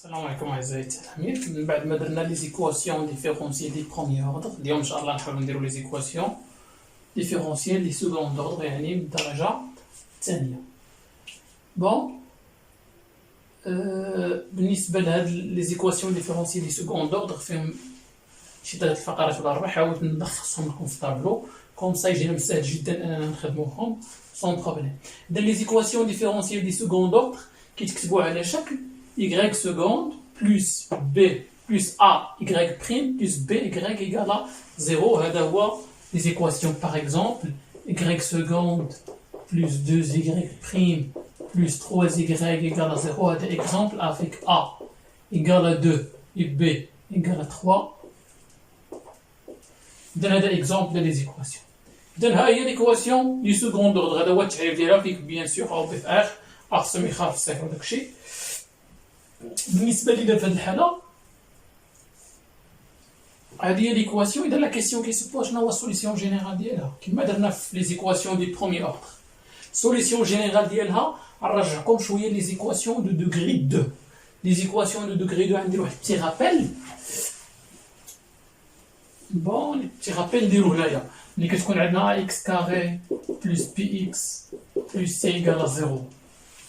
السلام عليكم أعزائي التلاميذ. من بعد ما درنا لي زيكواسيون ديفيرونسيال دي بروميير اوردر، اليوم إن شاء الله نحاولو نديرو لي زيكواسيون ديفيرونسيال دي سكوند اوردر، يعني من الدرجة الثانية. بون بالنسبة لهاد لي زيكواسيون ديفيرونسيال دي سكوند اوردر فيهم شي 3 الفقرات ولا 4، حاولت نلخصهم لكم في طابلو كوم سا يجينا ساهل جدا اننا نخدموهم سون بروبليم. إذا لي زيكواسيون ديفيرونسيال دي سكوند اوردر كيتكتبوا على شكل y seconde plus b plus a y prime plus b y égale à 0. هذا هو les équations. Par exemple, y seconde plus 2y prime plus 3y égale à 0. هذا exemple avec a égale à 2 et b égale à 3. إذن هذا exemple des équations. إذن ها هي l'équation du second ordre. هذا هو التعريف ديالها. فيك بيان سور أوضيف أقسم يخاف الصفر وداكشي. بالنسبه لينا في هذه الحاله هذه هي ليكواسيون. اذا لا كيسيون كيسبوها شنو هو السوليسيون جينيرال ديالها كما درنا في لي زيكواسيون دي بروميير اوردر. السوليسيون جينيرال ديالها نرجعكم شويه لي زيكواسيون دو دوغري 2. لي زيكواسيون دو دوغري 2 غندير واحد بتي رابيل. بون لي بتي رابيل نديرو هنايا ملي كتكون عندنا اكس كاري بلس بي اكس بلس سي ايكال 0.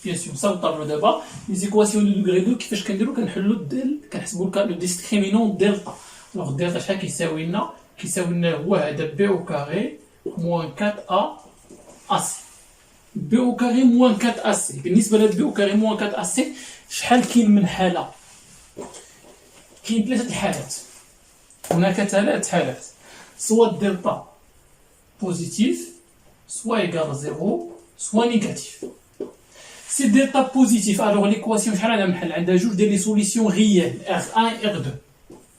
بيان سور صاوب طابلو دابا لي زيكواسيون دو دوغري 2 كيفاش كنديرو كنحلو كنحسبو لو ديسكريمينون دلتا. الوغ دلتا شحال كيساوي لنا؟ كيساوي لنا هو هذا بي او كاري موان 4 ا سي. بي او كاري موان 4 ا سي. بالنسبه لهاد بي او كاري موان 4 ا سي شحال كاين من حاله؟ كاين 3 الحالات. هناك 3 حالات، سوا دلتا بوزيتيف سوا ايكال 0 سوا نيجاتيف. سي دلتا بوزيتيف الوغ ليكواسيون شحال عندها من حل؟ عندها جوج ديال لي سوليسيون ريال R1 و R2.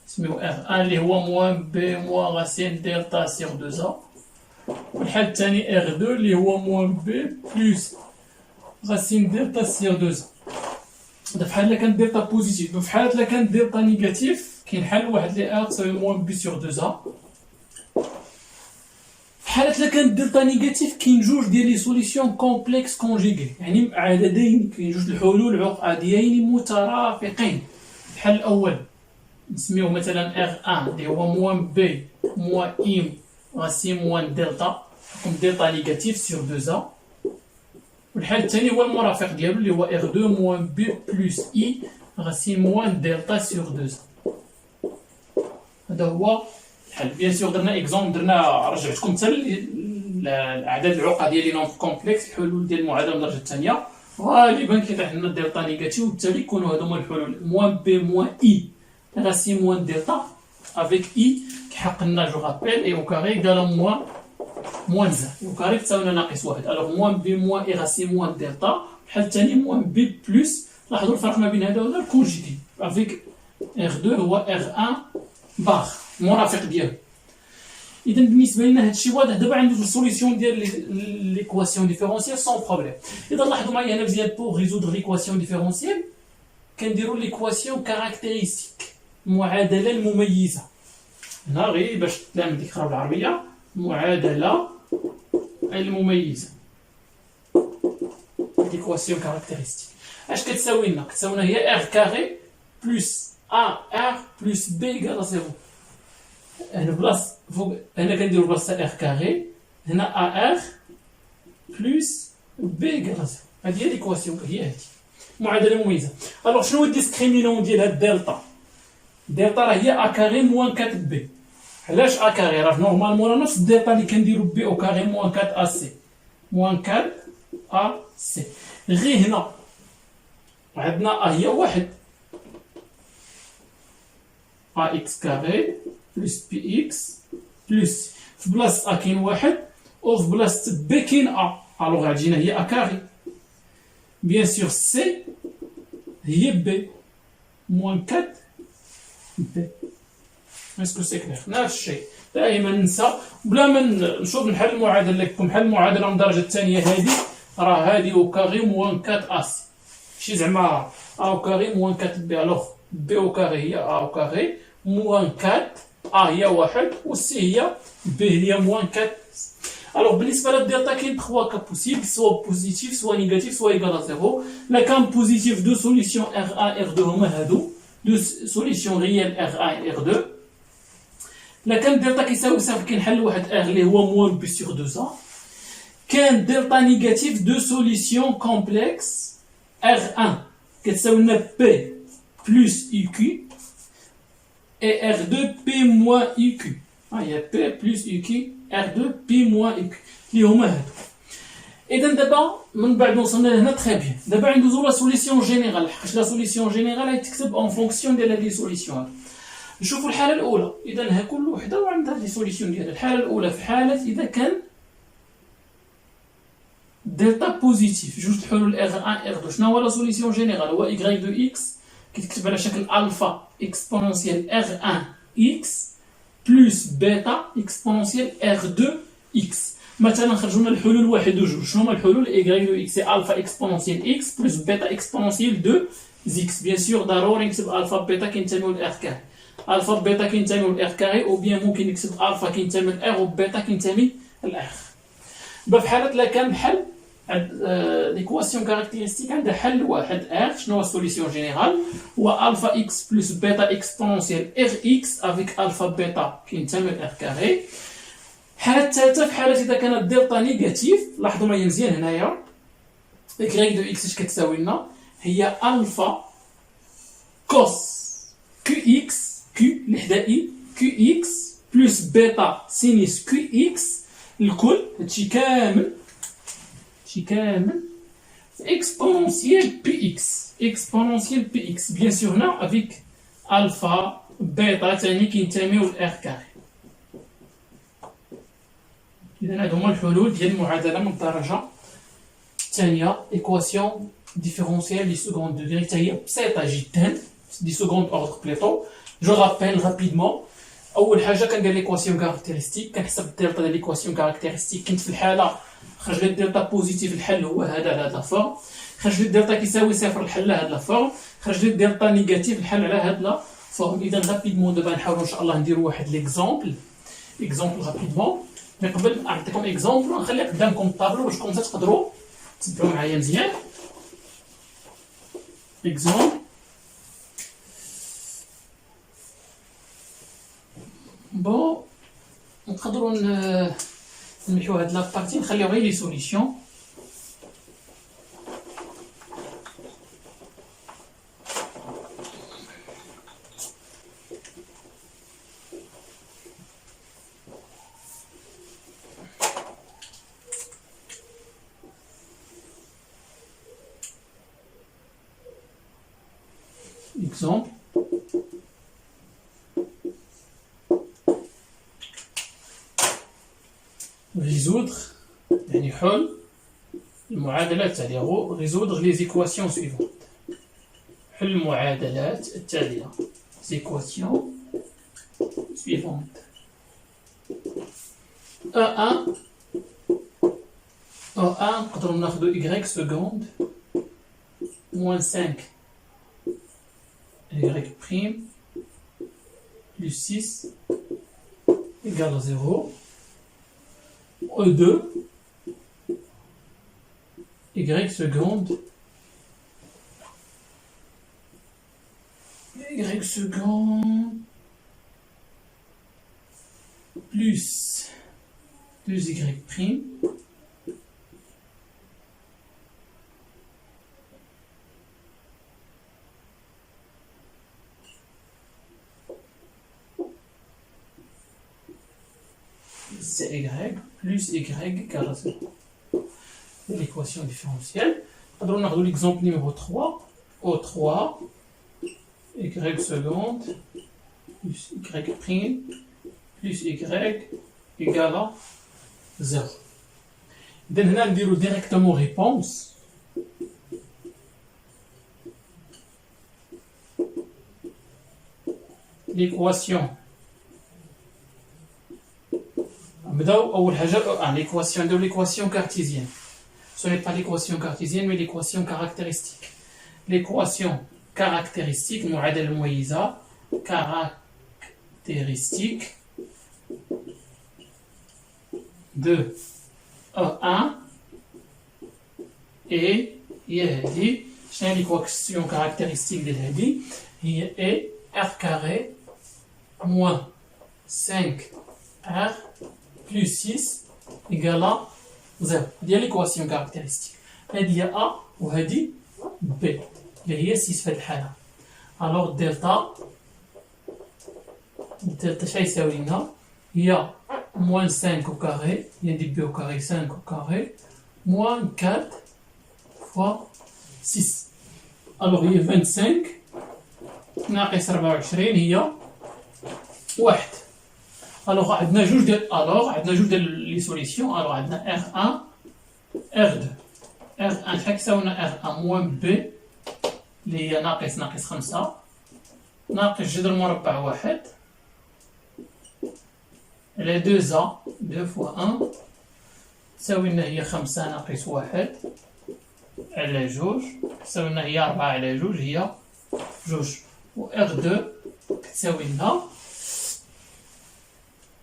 نسميو R1 اللي هو موان بي موان غاسين دلتا سيغ 2 A، والحل الثاني R2 اللي هو موان بي بلس غاسين دلتا سيغ 2 A. هذا في حال كانت دلتا بوزيتيف. وفي حالة كانت دلتا نيجاتيف كاين حل واحد اللي R تساوي موان بي سيغ 2 A. في حالة لا كانت دلتا نيجاتيف كاين جوج ديال لي سوليسيون كومبلكس كونجيغي، يعني عددين، كاين جوج الحلول عقديين مترافقين. الحل الأول نسميوه مثلا R1 اللي هو موان بي موان إم غاسي موان دلتا، حكم دلتا نيجاتيف سيغ 2 A. والحل الثاني هو المرافق ديالو اللي هو R2 موان بي بلس إي غاسي موان دلتا سيغ 2 A. هذا هو الحل. بيان سور درنا اكزومبل، درنا رجعتكم حتى الاعداد العقديه لي نومبر كومبلكس. الحلول ديال المعادله من الدرجه الثانيه غالبا كيطيح لنا دلتا نيجاتيف، وبالتالي يكونوا هادو هما الحلول. موان بي موان اي غاسي موان دلتا افيك اي كيحق لنا جو رابيل اي او كاري ايكال موان زان. اي او كاري تساوي لنا ناقص واحد. الوغ موان بي موان اي غاسي موان دلتا. الحل الثاني موان بي بلس، لاحظوا الفرق ما بين هذا وهذا الكونجيغي افيك R2 هو R1 باغ المرافق ديالو. اذا بالنسبه لنا هادشي واضح. دابا عندنا السوليسيون ديال ليكواسيون ديفيرونسيال سون بروبليم. اذا لاحظوا معايا هنا مزيان بوغ ريزودر ليكواسيون ديفيرونسيال كنديروا ليكواسيون كاركتيريستيك، المعادله المميزه. هنا غير باش التلاميذ يقراو بالعربيه، معادله المميزه ليكواسيون كاركتيريستيك. اش كتساوي لنا؟ كتساوي لنا هي ار كاري بلس ا ار بلس بي ايكال 0. هنا بلاص فوق هنا كنديرو بلاصه ار كاري، هنا ا ار بلس بي ايكال 0. هذه هي ليكواسيون، هي هذه معادله مميزه. الوغ شنو هو الديسكريمينون ديال هاد دلتا؟ دلتا راه هي ا كاري موان 4 بي. علاش ا كاري؟ راه نورمالمون راه نفس الدلتا اللي كنديرو بي او كاري موان 4 ا سي موان 4 ا سي. غير هنا عندنا ا هي واحد ا اكس كاري بلس بي اكس بلس في بلاصه ا كاين واحد وفي بلاصه بي كاين ا. الوغ غتجينا هي ا كاري. بيان سور سي هي بي موان 4 بي. اسكو سي كلير؟ نفس الشيء دائما ننسى بلا ما نشوف نحل المعادله لكم. حل المعادله من الدرجه الثانيه هذه راه هذه او كاري موان 4 ا سي، ماشي زعما ا او كاري موان 4 بي. الوغ بي او كاري هي ا او كاري موان 4 ا هي واحد و سي هي بي هي موان 4. Alors, بالنسبة للدلتا كاين 3 cas possibles, soit positif, soit négatif, soit égal à 0. La cas positif, deux solutions R1 et R2 هما هادو, deux solutions réelles R1 et R2. La cas delta كيساوي صفر كنحل واحد R اللي هو moins B sur 2A. كان delta négatif, deux solutions complexes R1 كتساوي لنا P plus IQ et R2 P moins IQ. Il y a P plus IQ, R2 P moins IQ اللي هما هادو. إذا دابا من بعد وصلنا لهنا تري بيان. دابا ندوزو لا سوليسيون جينيرال حقاش لا سوليسيون جينيرال غتكتب اون فونكسيون ديال هاد لي سوليسيون. نشوفوا الحالة الأولى. إذا ها كل وحدة وعندها لي سوليسيون ديالها. الحالة الأولى في حالة إذا كان دلتا بوزيتيف جوج الحلول R1 R2. شنو هو لا سوليسيون جينيرال؟ هو Y دو X كيتكتب على شكل ألفا إكسبونونسيال R1 X بلس بيتا إكسبونونسيال R2 X. مثلا خرجوا لنا الحلول واحد وجوج. شنو هما الحلول؟ Y دو X سي ألفا إكسبونونسيال X بلس بيتا إكسبونونسيال 2 X. بيان سور ضروري نكتب ألفا بيتا كينتميو ل R كاري. ألفا بيتا كينتميو ل R كاري أو بيان ممكن نكتب ألفا كينتمي ل R وبيتا كينتمي ل R. في حالة لا كان بحال ليكواسيون كاركتيرستيك عندها حل واحد R. شنو هو السوليسيون جينيرال؟ هو ألفا إكس بلس بيتا إكسبونونسيال R إكس أفيك ألفا بيتا كينتمي ل R كاري. الحالة الثالثة في حالة إذا كانت دلتا نيجاتيف. لاحظوا معايا مزيان هنايا Y دو إكس اش كتساوي لنا؟ هي ألفا كوس كيو إكس كيو اللي حدا إي كيو إكس بلس بيتا سينيس كيو إكس الكل هادشي كامل في اكسبونونسيال بي اكس. اكسبونونسيال بي اكس بيان سور هنا افيك الفا بيتا تاني كينتميو ل ار كاري. اذا هادو هما الحلول ديال المعادله من الدرجه الثانيه ايكواسيون ديفيرونسيال دي سكوند دوغري حتى هي بسيطه جدا دي سكوند اوردر بليتو. جو رابيل رابيدمون. اول حاجه كندير ليكواسيون كاركتيرستيك كنحسب الدلتا ديال ليكواسيون كاركتيرستيك. كنت في الحاله خرج لي الدلتا بوزيتيف الحل هو هذا على هاد لا فورم. خرج لي الدلتا كيساوي صفر الحل على هاد لا فورم. خرج لي الدلتا نيجاتيف الحل على هاد لا فورم. اذا رابيدمون دابا نحاولوا ان شاء الله نديروا واحد ليكزومبل رابيدمون. مي قبل نعطيكم اكزومبل ونخلي قدامكم الطابلو باش كومسا تقدروا تتبعوا معايا مزيان. اكزومبل بون نقدروا نمحيو هاد لابارتي نخليو غير لي سوليسيون. exemple résoudre يعني حل المعادلات التالية. هو résoudre les équations suivantes. حل المعادلات التالية les équations suivantes. A1 نقدروا ناخدو y seconde moins 5 y prime plus 6 égale à 0. E2 y seconde plus 2y prime c'est y plus y égale à 0. L'équation différentielle. Alors on a l'exemple numéro 3. O3 y seconde plus y prime plus y égale à 0. Donc on va dire directement réponse. L'équation l'équation de l'équation cartésienne. Ce n'est pas l'équation cartésienne, mais l'équation caractéristique. L'équation caractéristique, معادلة المميزة caractéristique de 1 et هي هذه شنو هي l'équation caractéristique ديال هذه هي A R carré moins 5R plus 6 égale à 0. هذه l'équation caractéristique. هذه هي A وهذه B اللي هي 6 في هذه الحالة. alors دلتا شنو يساوي لنا هي moins 5 au carré هي دي B au carré 5 au carré moins 4 fois 6. alors هي 25 ناقص 24 هي 1. alors عندنا جوج ديال لي سوليسيون. alors عندنا R1 R2 R1 شحال كيساوي لنا R1 موان B اللي هي ناقص 5 ناقص جذر مربع 1 على 2A 2 fois 1 تساوي لنا هي 5 ناقص 1 على جوج تساوي لنا هي 4 على جوج هي جوج. و R2 كتساوي لنا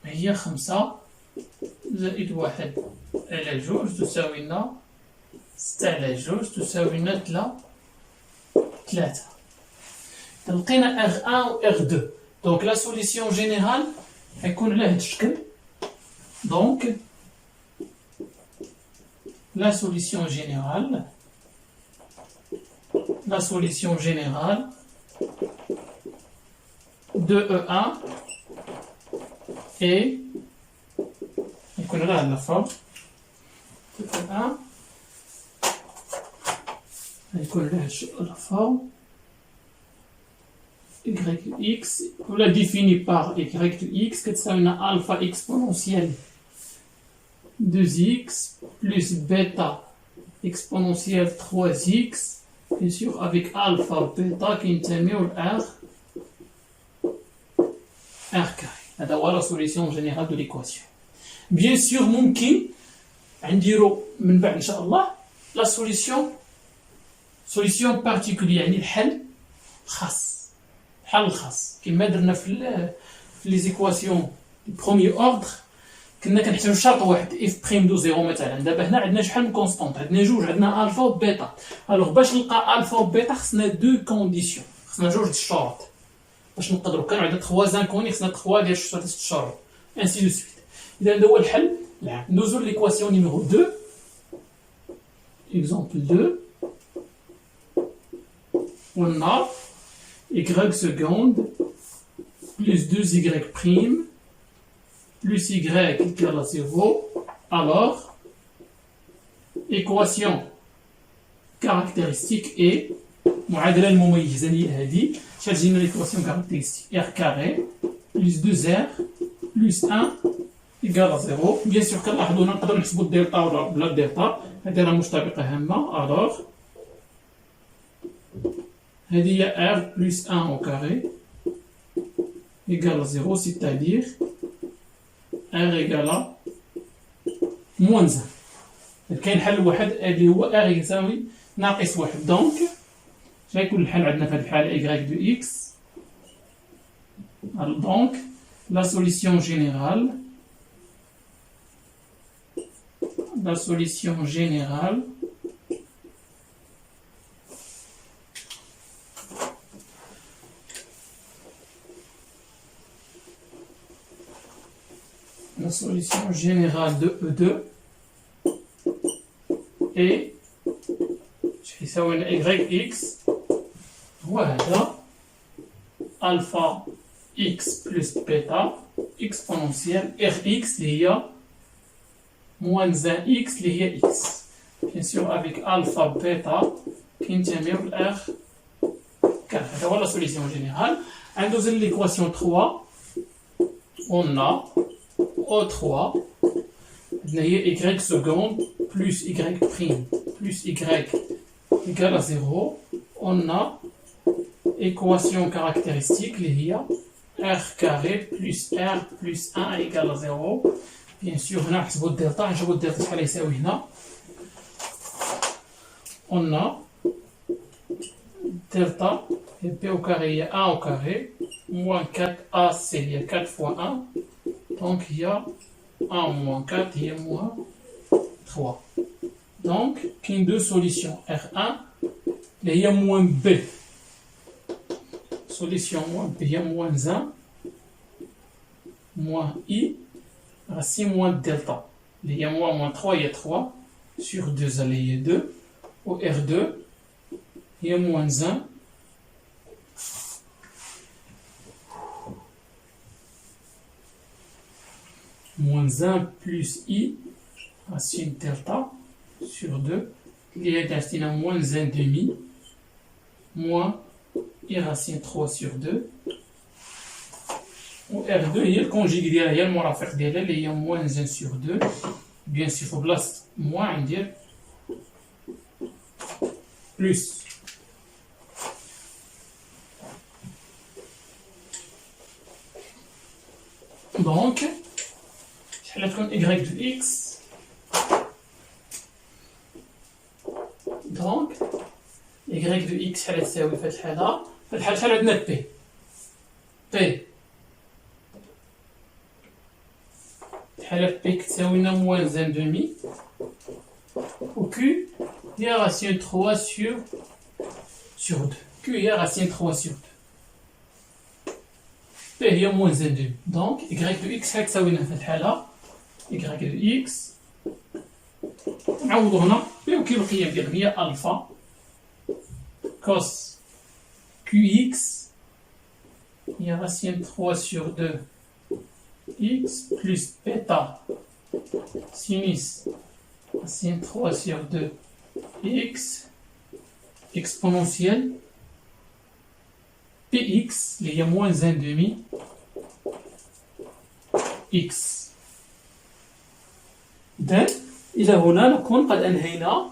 هي 5 زائد 1 على جوج تساوي لنا 6 على جوج تساوي لنا 3. لقينا R1 و R2 دونك لا سوليسيون جينيرال غيكون على هاد الشكل. دونك la solution générale de E1 est يكون لها la forme de E1 يكون لها la forme yx on la définit par y de x كتساوي لنا alpha exponentielle 2x plus bêta exponentielle 3x bien sûr avec alpha bêta qui ينتميو ل R carré. هذا هو la solution générale de l'équation. bien sûr ممكن نديرو من بعد ان شاء الله la solution particulière يعني الحل الخاص كما درنا في لي زيكواسيون بروميي اوردر كنا كنحتاجو شرط واحد اف بريم دو زيرو مثلا. دابا هنا عندنا شحال من كونستونط عندنا جوج عندنا الفا وبيتا. الوغ باش نلقى الفا وبيتا خصنا دو كونديسيون خصنا جوج الشروط باش نقدروا كانوا عندنا 3 زانكوني خصنا 3 ديال الشروط انسي دو سويت. اذا هذا هو الحل. ندوزو ليكواسيون نيميرو 2 اكزومبل 2 قلنا y seconde plus 2y prime plus y égale à 0. Alors, équation caractéristique est معادلة المميزة هي هذه. شحال جينا l'équation caractéristique r carré plus 2r plus 1 égale à 0. bien sûr كنلاحظوا نقدروا نحسبوا الدلتا ولا بلا الدلتا هذه راه مشتقة هامة. alors هذه هي r plus 1 au carré égale à 0 c'est-à-dire r égale à moins 1. كاين حل واحد اللي هو r يساوي ناقص 1. دونك غيكون الحل عندنا في هذه الحالة y de x. donc la solution générale de E2 est يساوي yx هو هذا alpha x plus bêta exponentielle rx اللي هي moins 1x اللي هي x bien sûr avec alpha bêta كينتميو ل r carré. هذا هو la solution générale. ندوزو l'équation 3 on a O3 هي y seconde plus y prime plus y égale à 0. on a équation caractéristique اللي هي r carré plus r plus 1 égale à 0. bien sûr هنا نحسبوا الدلتا نشوفوا الدلتا شحال يساوي هنا. on a delta p au carré هي 1 au carré moins 4ac هي 4 fois 1 donc il y a 1 moins 4 هي moins R3. Donc, il y a deux solutions. R1, il y a moins B. Solution moins B, il y a moins 1, moins I, racine moins delta. Il y a moins 3, il y a 3. Sur 2, il y a 2. Au R2, il y a moins 1. Moins 1 plus I, racine delta, sur 2. Il y a moins 1 demi, moins I racine 3 sur 2. Au R2, il y a le conjugué derrière, il y a moins 1 sur 2. Bien sûr, il faut place moins, on dit plus. Donc, y de x. Donc, y de x حالة تساوي في الحالة عندنا p. الحالة p كتساوي لنا moins 1 demi. Ou q هي racine 3 sur 2. q هي racine 3 sur 2. p هي moins 1 demi. Donc, y de x كتساوي لنا في الحالة y de x نعوضو هنا بكل القيم ديالهم هي ألفا cos qx هي racine 3 sur 2 x plus bêta sinus racine 3 sur 2 x exponentielle px اللي هي moins 1 demi x. إذن إلى هنا نكون قد أنهينا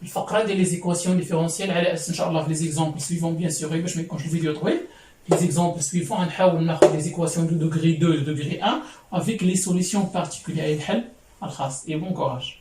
الفقرة ديال لي زيكواسيون ديفيرونسيال على أساس إن شاء الله في لي زيكزامبل سويفون بيان سور باش ما يكونش الفيديو طويل. في لي زيكزامبل سويفون غنحاول ناخذ لي زيكواسيون دو دوغري 2 دو دوغري 1 افيك لي سوليسيون بارتيكولير الحل الخاص. Et bon courage.